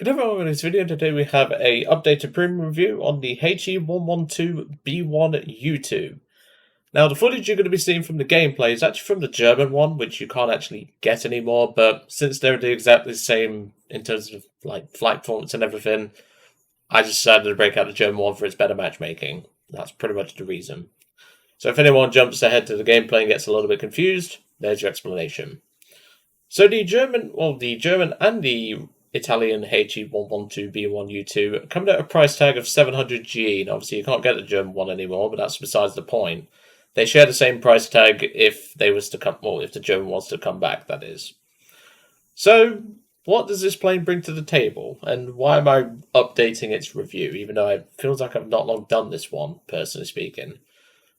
Good everyone, in this video today we have a updated premium review on the He-112 B-1 U2. Now the footage you're going to be seeing from the gameplay is actually from the German one, which you can't actually get anymore, but since they're exactly the same in terms of like flight performance and everything, I just decided to break out the German one for its better matchmaking. That's pretty much the reason. So if anyone jumps ahead to the gameplay and gets a little bit confused, there's your explanation. So the German and the Italian He-112B1U2 coming at a price tag of 700 GE. Now, obviously, you can't get the German one anymore, but that's besides the point. They share the same price tag if they was to come, well, if the German was to come back, that is. So, what does this plane bring to the table, and why am I updating its review, even though it feels like I've not long done this one, personally speaking?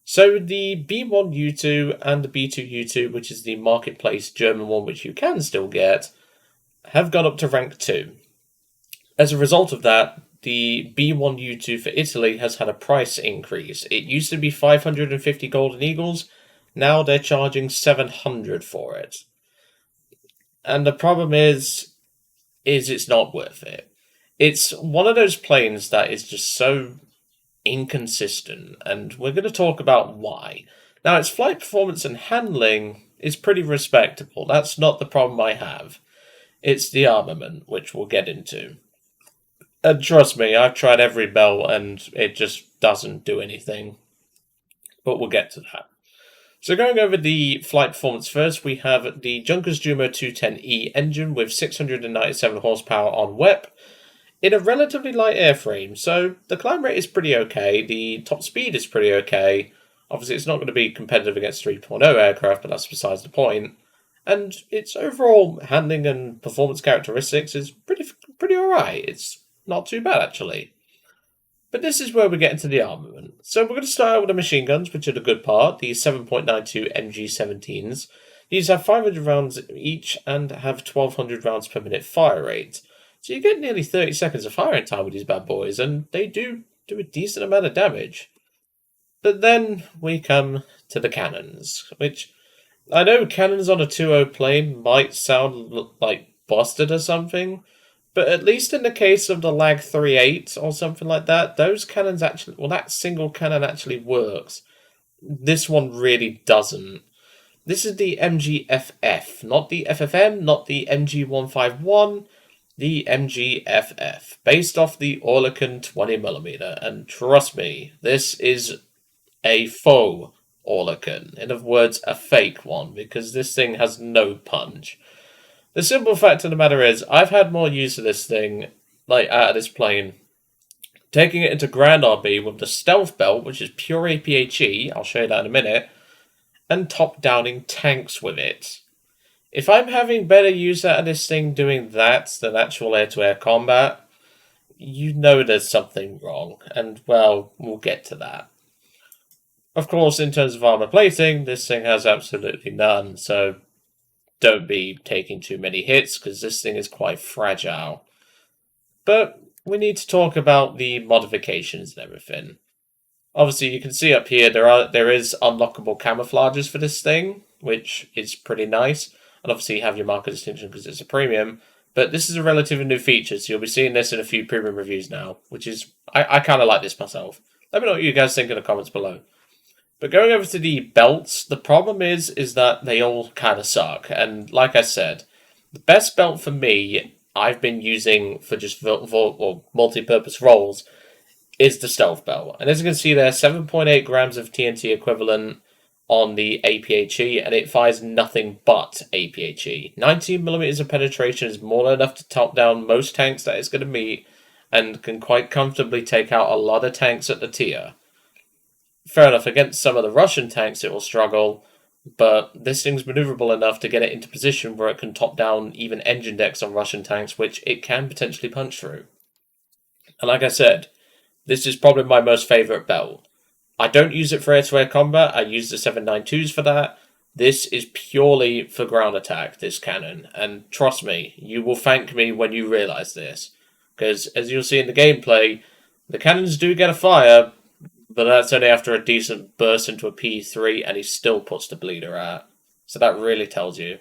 So the B1U2 and the B2U2, which is the marketplace German one, which you can still get, have gone up to rank 2. As a result of that, the B1U2 for Italy has had a price increase. It used to be 550 Golden Eagles, now they're charging 700 for it. And the problem is it's not worth it. It's one of those planes that is just so inconsistent, and we're going to talk about why. Now, its flight performance and handling is pretty respectable. That's not the problem I have. It's the armament, which we'll get into. And trust me, I've tried every belt and it just doesn't do anything. But we'll get to that. So going over the flight performance first, we have the Junkers Jumo 210E engine with 697 horsepower on WEP in a relatively light airframe. So the climb rate is pretty okay. The top speed is pretty okay. Obviously, it's not going to be competitive against 3.0 aircraft, but that's besides the point. And its overall handling and performance characteristics is pretty alright. It's not too bad, actually. But this is where we get into the armament. So we're going to start out with the machine guns, which are the good part, the 7.92 MG17s. These have 500 rounds each and have 1200 rounds per minute fire rate. So you get nearly 30 seconds of firing time with these bad boys, and they do a decent amount of damage. But then we come to the cannons, which I know cannons on a 2.0 plane might sound like busted or something, but at least in the case of the Lag 3.8 or something like that, those cannons actually, well, that single cannon actually works. This one really doesn't. This is the MGFF, not the FFM, not the MG151, the MGFF, based off the Oerlikon 20mm, and trust me, this is a faux Oerlikon. In other words, a fake one, because this thing has no punch. The simple fact of the matter is, I've had more use of this thing, like out of this plane, taking it into Grand RB with the stealth belt, which is pure APHE, I'll show you that in a minute, and top-downing tanks with it. If I'm having better use out of this thing doing that than actual air-to-air combat, you know there's something wrong, and, well, we'll get to that. Of course, in terms of armor plating, this thing has absolutely none, so don't be taking too many hits, because this thing is quite fragile. But we need to talk about the modifications and everything. Obviously, you can see up here there is unlockable camouflages for this thing, which is pretty nice. And obviously you have your marker distinction because it's a premium. But this is a relatively new feature, so you'll be seeing this in a few premium reviews now, which is, I kind of like this myself. Let me know what you guys think in the comments below. But going over to the belts, the problem is that they all kind of suck. And like I said, the best belt for me, I've been using for just multi-purpose roles, is the stealth belt. And as you can see there, 7.8 grams of TNT equivalent on the APHE, and it fires nothing but APHE. 19mm of penetration is more than enough to top down most tanks that it's going to meet, and can quite comfortably take out a lot of tanks at the tier. Fair enough, against some of the Russian tanks it will struggle, but this thing's maneuverable enough to get it into position where it can top down even engine decks on Russian tanks, which it can potentially punch through. And like I said, this is probably my most favourite belt. I don't use it for air-to-air combat, I use the 7.92s for that. This is purely for ground attack, this cannon, and trust me, you will thank me when you realise this. Because, as you'll see in the gameplay, the cannons do get a fire, but that's only after a decent burst into a P3, and he still puts the bleeder out. So that really tells you.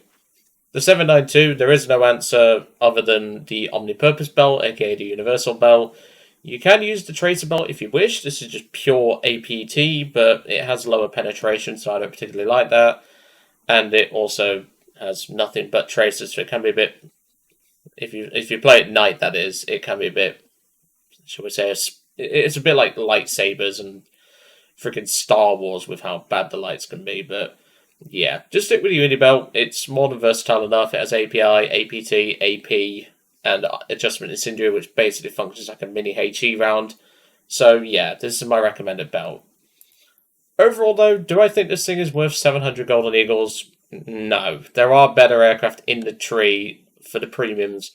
The 792, there is no answer other than the Omnipurpose Belt, aka the Universal Belt. You can use the Tracer Belt if you wish. This is just pure APT, but it has lower penetration, so I don't particularly like that. And it also has nothing but tracers, so it can be a bit... If you play at night, that is, it can be a bit... Shall we say... It's a bit like lightsabers and freaking Star Wars with how bad the lights can be, but... Yeah, just stick with the Unibelt. It's more than versatile enough. It has API, APT, AP, and adjustment incendiary, which basically functions like a mini HE round. So yeah, this is my recommended belt. Overall though, do I think this thing is worth 700 Golden Eagles? No. There are better aircraft in the tree for the premiums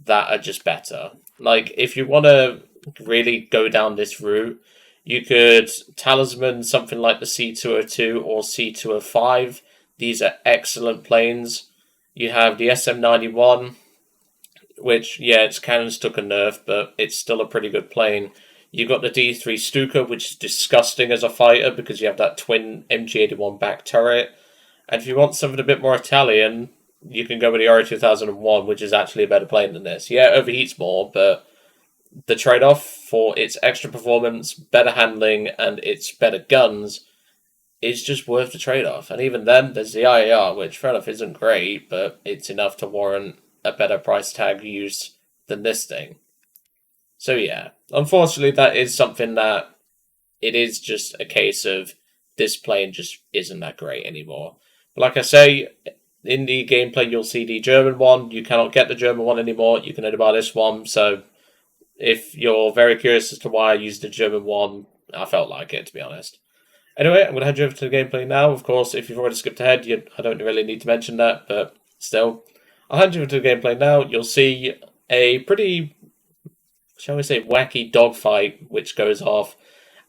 that are just better. Like, if you want to really go down this route, you could talisman something like the C202 or C205. These are excellent planes. You have the SM91, which, yeah, its cannons took a nerf, but it's still a pretty good plane. You've got the D3 Stuka, which is disgusting as a fighter because you have that twin MG81 back turret. And if you want something a bit more Italian, you can go with the Ori 2001, which is actually a better plane than this. Yeah, it overheats more, but the trade-off for its extra performance, better handling, and its better guns is just worth the trade-off. And even then, there's the IAR, which fair enough isn't great, but it's enough to warrant a better price tag use than this thing. So yeah, unfortunately that is something that it is just a case of this plane just isn't that great anymore. But like I say, in the gameplay you'll see the German one. You cannot get the German one anymore. You can only buy this one, so... If you're very curious as to why I used the German one, I felt like it, to be honest. Anyway, I'm going to head you over to the gameplay now. Of course, if you've already skipped ahead, I don't really need to mention that, but still. I'll hand you over to the gameplay now. You'll see a pretty, shall we say, wacky dogfight which goes off.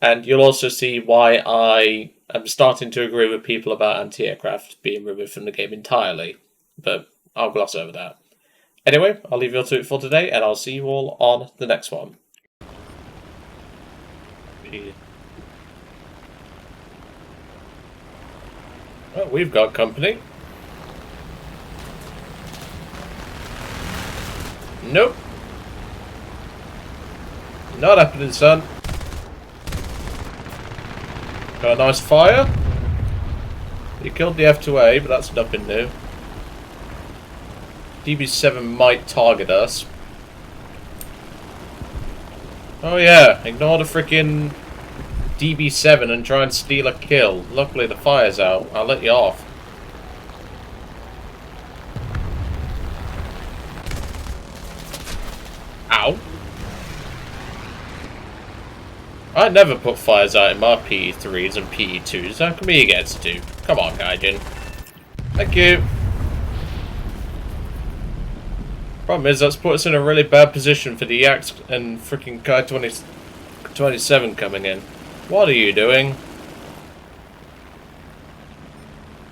And you'll also see why I am starting to agree with people about anti-aircraft being removed from the game entirely. But I'll gloss over that. Anyway, I'll leave you all to it for today, and I'll see you all on the next one. Well, we've got company. Nope. Not happening, son. Got a nice fire. You killed the F2A, but that's nothing new. DB7 might target us. Oh yeah, ignore the freaking DB7 and try and steal a kill. Luckily the fire's out. I'll let you off. Ow. I never put fires out in my PE3s and PE2s. How come he gets to? Come on, Gaijin. Thank you. Problem is, that's put us in a really bad position for the Yaks and freaking Kai 27 coming in. What are you doing?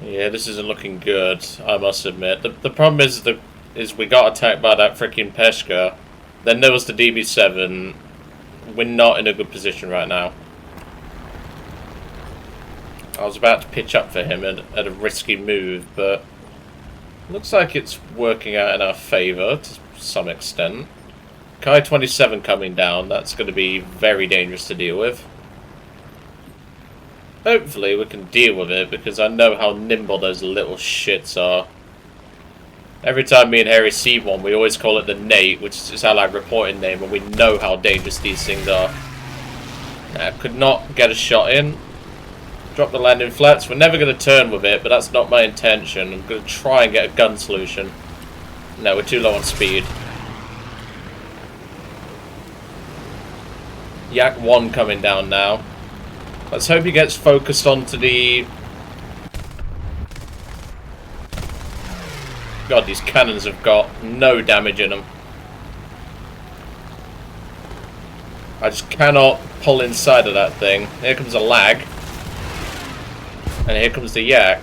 Yeah, this isn't looking good, I must admit. The problem is we got attacked by that freaking Peshka. Then there was the DB7. We're not in a good position right now. I was about to pitch up for him at a risky move, but... Looks like it's working out in our favour to some extent. Kai 27 coming down, that's going to be very dangerous to deal with. Hopefully we can deal with it, because I know how nimble those little shits are. Every time me and Harry see one, we always call it the Nate, which is our like reporting name, and we know how dangerous these things are. I could not get a shot in. Drop the landing flats. We're never going to turn with it, but that's not my intention. I'm going to try and get a gun solution. No, we're too low on speed. Yak 1 coming down now. Let's hope he gets focused onto the... God, these cannons have got no damage in them. I just cannot pull inside of that thing. Here comes a lag. And here comes the Yak.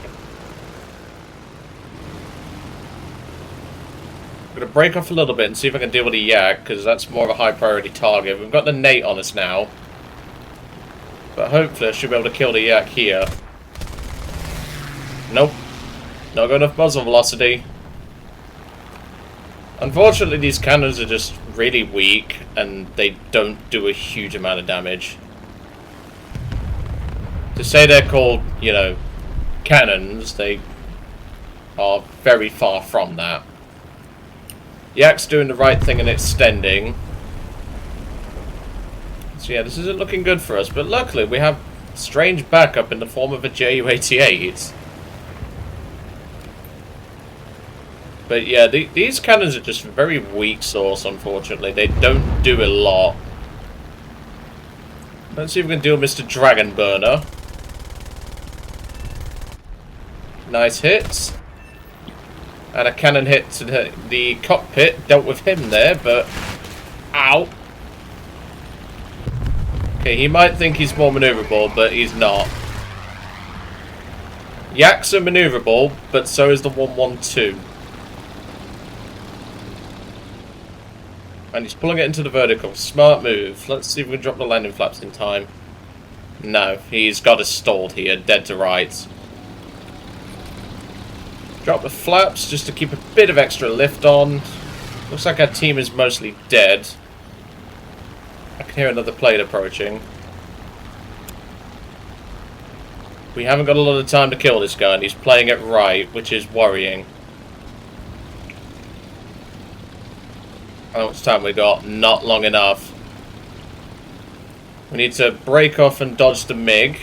I'm going to break off a little bit and see if I can deal with the Yak, because that's more of a high priority target. We've got the Nate on us now. But hopefully I should be able to kill the Yak here. Nope. Not got enough muzzle velocity. Unfortunately, these cannons are just really weak, and they don't do a huge amount of damage. To say they're called, you know, cannons, they are very far from that. Yak's doing the right thing and extending. So yeah, this isn't looking good for us, but luckily we have strange backup in the form of a Ju-88. But yeah, these cannons are just a very weak source, unfortunately. They don't do a lot. Let's see if we can deal with Mr. Dragon Burner. Nice hits. And a cannon hit to the cockpit. Dealt with him there, but... Ow! Okay, he might think he's more maneuverable, but he's not. Yaks are maneuverable, but so is the 112. And he's pulling it into the vertical. Smart move. Let's see if we can drop the landing flaps in time. No, he's got us stalled here, dead to rights. Drop the flaps just to keep a bit of extra lift on. Looks like our team is mostly dead. I can hear another plane approaching. We haven't got a lot of time to kill this guy, and he's playing it right, which is worrying. How much time we got? Not long enough. We need to break off and dodge the MiG.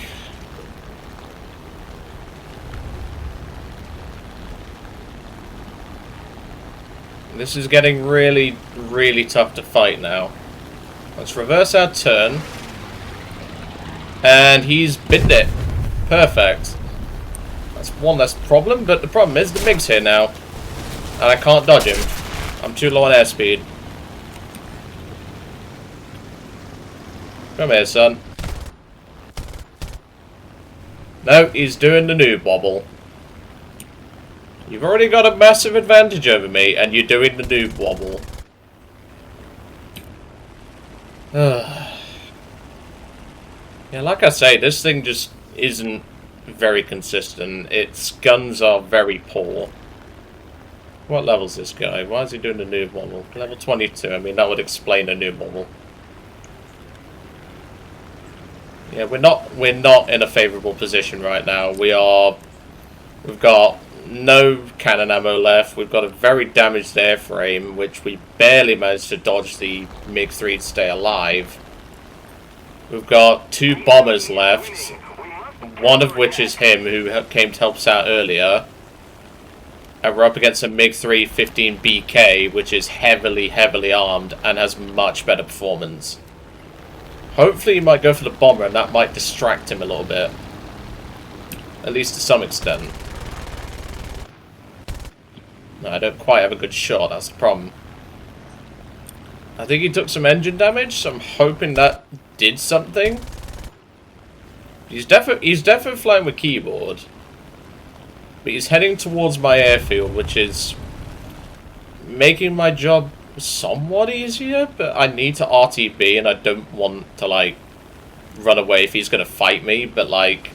This is getting really, really tough to fight now. Let's reverse our turn. And he's bitten it. Perfect. That's one less problem, but the problem is the MiG's here now. And I can't dodge him. I'm too low on airspeed. Come here, son. No, he's doing the noob wobble. You've already got a massive advantage over me, and you're doing the noob wobble. Yeah, like I say, this thing just isn't very consistent. Its guns are very poor. What level's this guy? Why is he doing the noob wobble? Level 22. I mean, that would explain a noob wobble. Yeah, we're not in a favourable position right now. We've got no cannon ammo left. We've got a very damaged airframe, which we barely managed to dodge the MiG-3 to stay alive. We've got 2 bombers left, one of which is him, who came to help us out earlier. And we're up against a MiG-3 15BK, which is heavily, heavily armed and has much better performance. Hopefully he might go for the bomber, and that might distract him a little bit. At least to some extent. No, I don't quite have a good shot, that's the problem. I think he took some engine damage, so I'm hoping that did something. He's definitely flying with keyboard. But he's heading towards my airfield, which is making my job somewhat easier, but I need to RTB, and I don't want to, like, run away if he's going to fight me, but, like,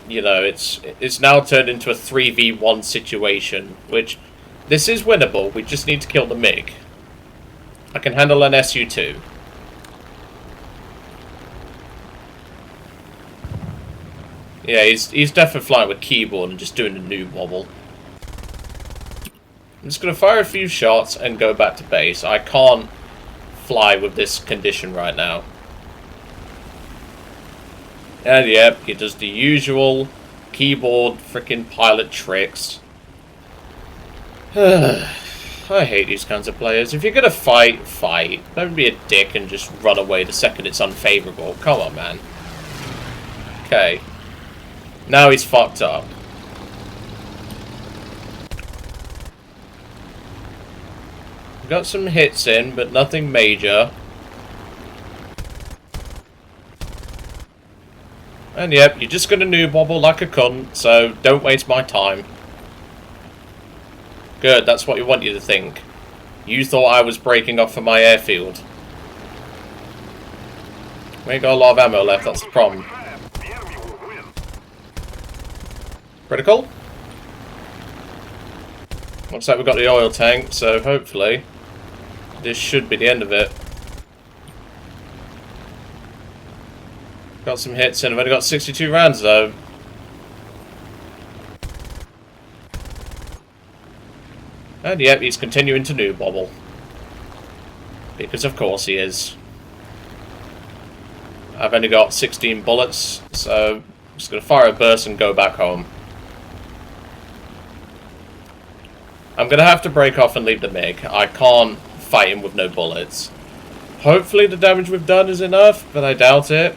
you know, it's now turned into a 3v1 situation, which, this is winnable, we just need to kill the MiG. I can handle an Su-2. Yeah, he's definitely flying with keyboard and just doing the noob wobble. I'm just going to fire a few shots and go back to base. I can't fly with this condition right now. And yep, he does the usual keyboard freaking pilot tricks. I hate these kinds of players. If you're going to fight, fight. Don't be a dick and just run away the second it's unfavorable. Come on, man. Okay. Now he's fucked up. Got some hits in, but nothing major. And yep, you're just gonna noob wobble like a cunt, so don't waste my time. Good, that's what we want you to think. You thought I was breaking off for my airfield. We ain't got a lot of ammo left, that's the problem. Critical? Looks like we've got the oil tank, so hopefully this should be the end of it. Got some hits in. I've only got 62 rounds though. And yep, he's continuing to noob wobble. Because of course he is. I've only got 16 bullets, so I'm just going to fire a burst and go back home. I'm going to have to break off and leave the MiG. I can't fight him with no bullets. Hopefully the damage we've done is enough, but I doubt it.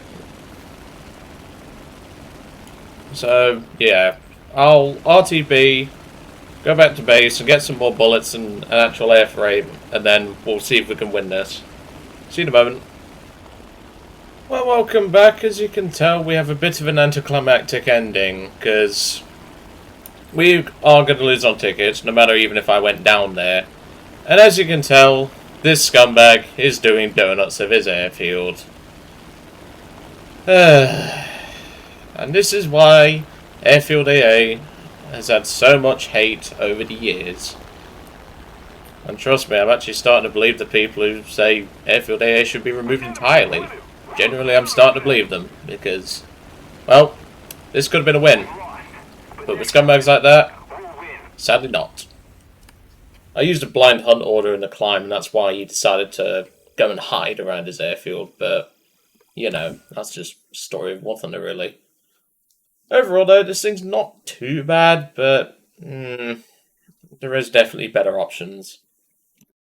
So, yeah. I'll RTB, go back to base and get some more bullets and an actual airframe, and then we'll see if we can win this. See you in a moment. Well, welcome back. As you can tell, we have a bit of an anticlimactic ending, because we are going to lose on tickets, no matter even if I went down there. And as you can tell, this scumbag is doing donuts of his airfield. And this is why Airfield AA has had so much hate over the years. And trust me, I'm actually starting to believe the people who say Airfield AA should be removed entirely. Generally, I'm starting to believe them, because, well, this could have been a win. But with scumbags like that, sadly not. I used a blind hunt order in the climb, and that's why he decided to go and hide around his airfield, but, you know, that's just a story of War Thunder, really. Overall, though, this thing's not too bad, but there is definitely better options.